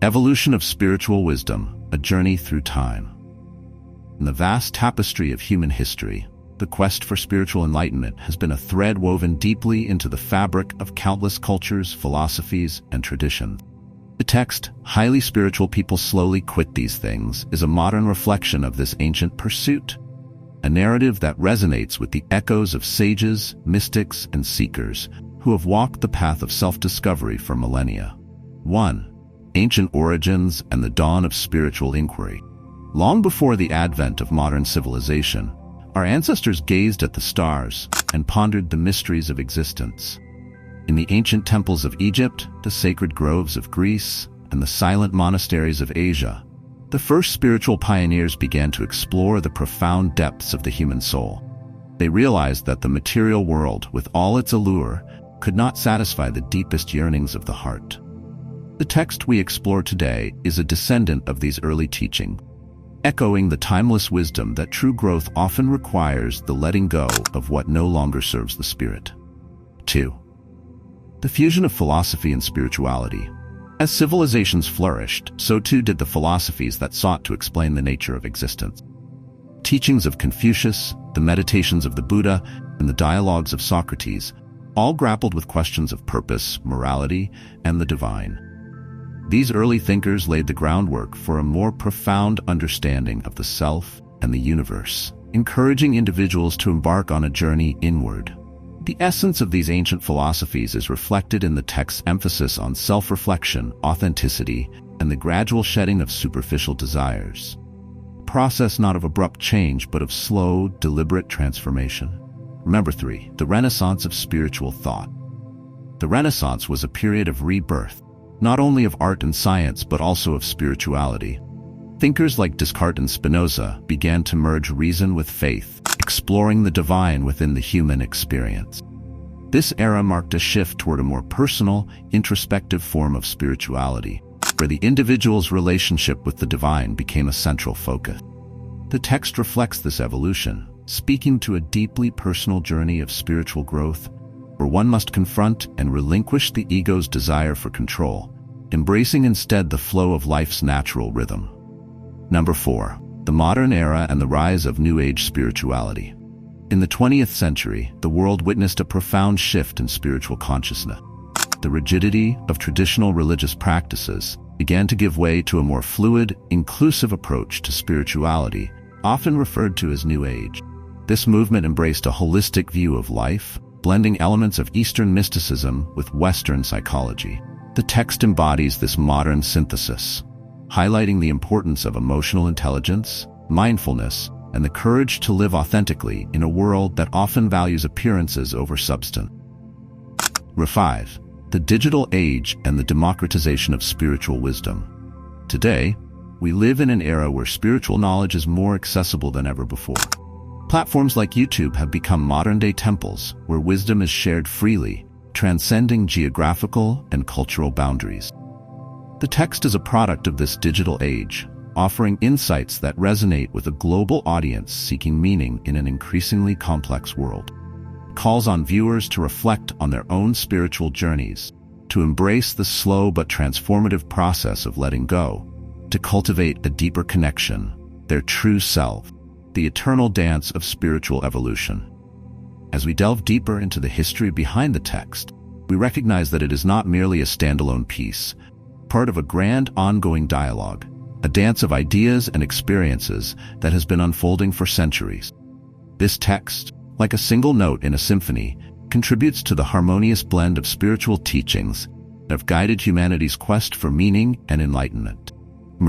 Evolution of Spiritual Wisdom, a Journey Through Time. In the vast tapestry of human history, the quest for spiritual enlightenment has been a thread woven deeply into the fabric of countless cultures, philosophies, and traditions. The text, "Highly Spiritual People Slowly Quit These Things," is a modern reflection of this ancient pursuit, a narrative that resonates with the echoes of sages, mystics, and seekers who have walked the path of self-discovery for millennia. 1. Ancient origins and the dawn of spiritual inquiry. Long before the advent of modern civilization, our ancestors gazed at the stars and pondered the mysteries of existence. In the ancient temples of Egypt, the sacred groves of Greece, and the silent monasteries of Asia, the first spiritual pioneers began to explore the profound depths of the human soul. They realized that the material world, with all its allure, could not satisfy the deepest yearnings of the heart. The text we explore today is a descendant of these early teachings, echoing the timeless wisdom that true growth often requires the letting go of what no longer serves the spirit. 2. The fusion of philosophy and spirituality. As civilizations flourished, so too did the philosophies that sought to explain the nature of existence. Teachings of Confucius, the meditations of the Buddha, and the dialogues of Socrates all grappled with questions of purpose, morality, and the divine. These early thinkers laid the groundwork for a more profound understanding of the self and the universe, encouraging individuals to embark on a journey inward. The essence of these ancient philosophies is reflected in the text's emphasis on self-reflection, authenticity, and the gradual shedding of superficial desires. A process not of abrupt change, but of slow, deliberate transformation. Remember 3. The Renaissance of Spiritual Thought. The Renaissance was a period of rebirth, not only of art and science but also of spirituality. Thinkers like Descartes and Spinoza began to merge reason with faith, exploring the divine within the human experience. This era marked a shift toward a more personal, introspective form of spirituality, where the individual's relationship with the divine became a central focus. The text reflects this evolution, speaking to a deeply personal journey of spiritual growth, where one must confront and relinquish the ego's desire for control, embracing instead the flow of life's natural rhythm. 4. The modern era and the rise of New Age spirituality. In the 20th century, the world witnessed a profound shift in spiritual consciousness. The rigidity of traditional religious practices began to give way to a more fluid, inclusive approach to spirituality, often referred to as New Age. This movement embraced a holistic view of life, blending elements of Eastern mysticism with Western psychology. The text embodies this modern synthesis, highlighting the importance of emotional intelligence, mindfulness, and the courage to live authentically in a world that often values appearances over substance. 5. The Digital Age and the Democratization of Spiritual Wisdom. Today, we live in an era where spiritual knowledge is more accessible than ever before. Platforms like YouTube have become modern-day temples where wisdom is shared freely, transcending geographical and cultural boundaries. The text is a product of this digital age, offering insights that resonate with a global audience seeking meaning in an increasingly complex world. It calls on viewers to reflect on their own spiritual journeys, to embrace the slow but transformative process of letting go, to cultivate a deeper connection, their true self, the eternal dance of spiritual evolution. As we delve deeper into the history behind the text, we recognize that it is not merely a standalone piece, part of a grand ongoing dialogue, a dance of ideas and experiences that has been unfolding for centuries. This text, like a single note in a symphony, contributes to the harmonious blend of spiritual teachings that have guided humanity's quest for meaning and enlightenment.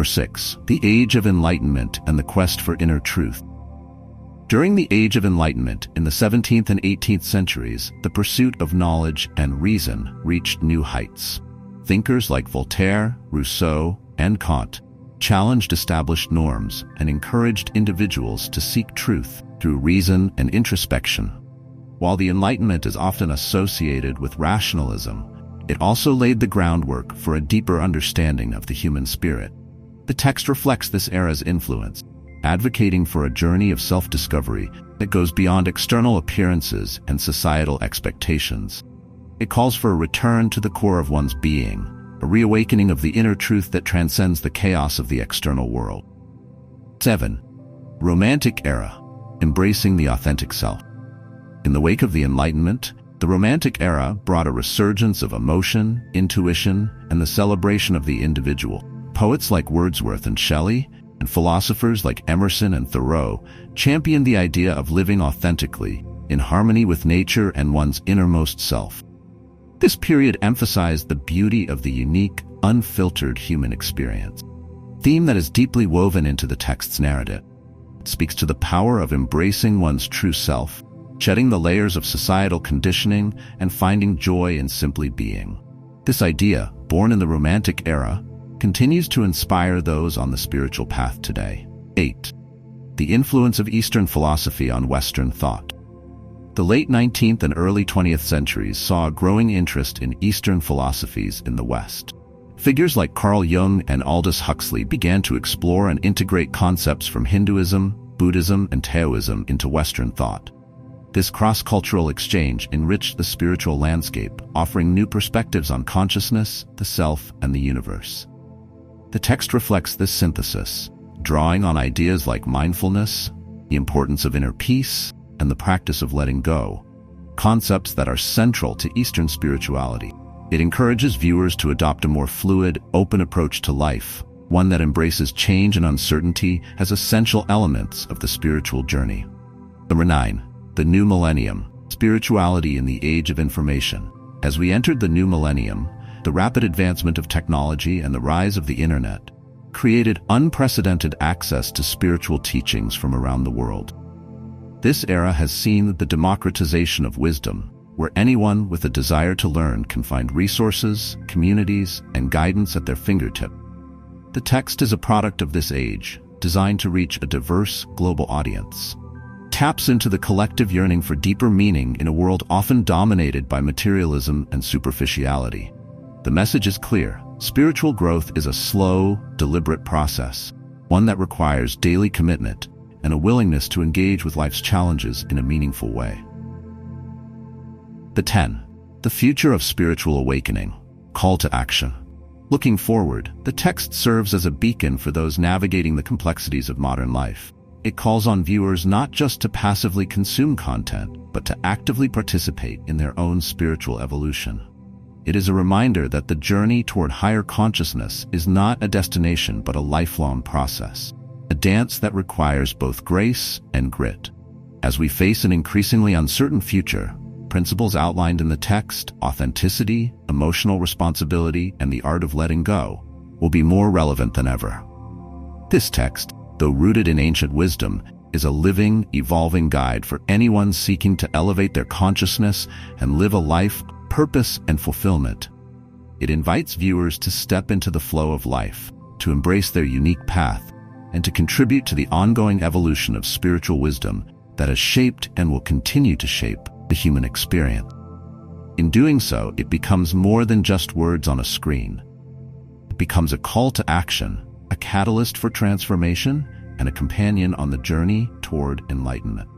6. The Age of Enlightenment and the Quest for Inner Truth. During the Age of Enlightenment in the 17th and 18th centuries, the pursuit of knowledge and reason reached new heights. Thinkers like Voltaire, Rousseau, and Kant challenged established norms and encouraged individuals to seek truth through reason and introspection. While the Enlightenment is often associated with rationalism, it also laid the groundwork for a deeper understanding of the human spirit. The text reflects this era's influence, advocating for a journey of self-discovery that goes beyond external appearances and societal expectations. It calls for a return to the core of one's being, a reawakening of the inner truth that transcends the chaos of the external world. 7. Romantic Era, embracing the authentic self. In the wake of the Enlightenment, the Romantic Era brought a resurgence of emotion, intuition, and the celebration of the individual. Poets like Wordsworth and Shelley, and philosophers like Emerson and Thoreau championed the idea of living authentically, in harmony with nature and one's innermost self. This period emphasized the beauty of the unique, unfiltered human experience, a theme that is deeply woven into the text's narrative. It speaks to the power of embracing one's true self, shedding the layers of societal conditioning, and finding joy in simply being. This idea, born in the Romantic Era, continues to inspire those on the spiritual path today. 8. The influence of Eastern philosophy on Western thought. The late 19th and early 20th centuries saw a growing interest in Eastern philosophies in the West. Figures like Carl Jung and Aldous Huxley began to explore and integrate concepts from Hinduism, Buddhism, and Taoism into Western thought. This cross-cultural exchange enriched the spiritual landscape, offering new perspectives on consciousness, the self, and the universe. The text reflects this synthesis, drawing on ideas like mindfulness, the importance of inner peace, and the practice of letting go, concepts that are central to Eastern spirituality. It encourages viewers to adopt a more fluid, open approach to life, one that embraces change and uncertainty as essential elements of the spiritual journey. Number 9. The New Millennium, Spirituality in the Age of Information. As we entered the new millennium, the rapid advancement of technology and the rise of the internet created unprecedented access to spiritual teachings from around the world. This era has seen the democratization of wisdom, where anyone with a desire to learn can find resources, communities, and guidance at their fingertip. The text is a product of this age, designed to reach a diverse global audience. It taps into the collective yearning for deeper meaning in a world often dominated by materialism and superficiality. The message is clear. Spiritual growth is a slow, deliberate process, one that requires daily commitment and a willingness to engage with life's challenges in a meaningful way. The 10. The Future of Spiritual Awakening, Call to Action. Looking forward, the text serves as a beacon for those navigating the complexities of modern life. It calls on viewers not just to passively consume content, but to actively participate in their own spiritual evolution. It is a reminder that the journey toward higher consciousness is not a destination but a lifelong process, a dance that requires both grace and grit. As we face an increasingly uncertain future, principles outlined in the text, authenticity, emotional responsibility, and the art of letting go, will be more relevant than ever. This text, though rooted in ancient wisdom, is a living, evolving guide for anyone seeking to elevate their consciousness and live a life of purpose and fulfillment. It invites viewers to step into the flow of life, to embrace their unique path, and to contribute to the ongoing evolution of spiritual wisdom that has shaped and will continue to shape the human experience. In doing so, it becomes more than just words on a screen. It becomes a call to action, a catalyst for transformation, and a companion on the journey toward enlightenment.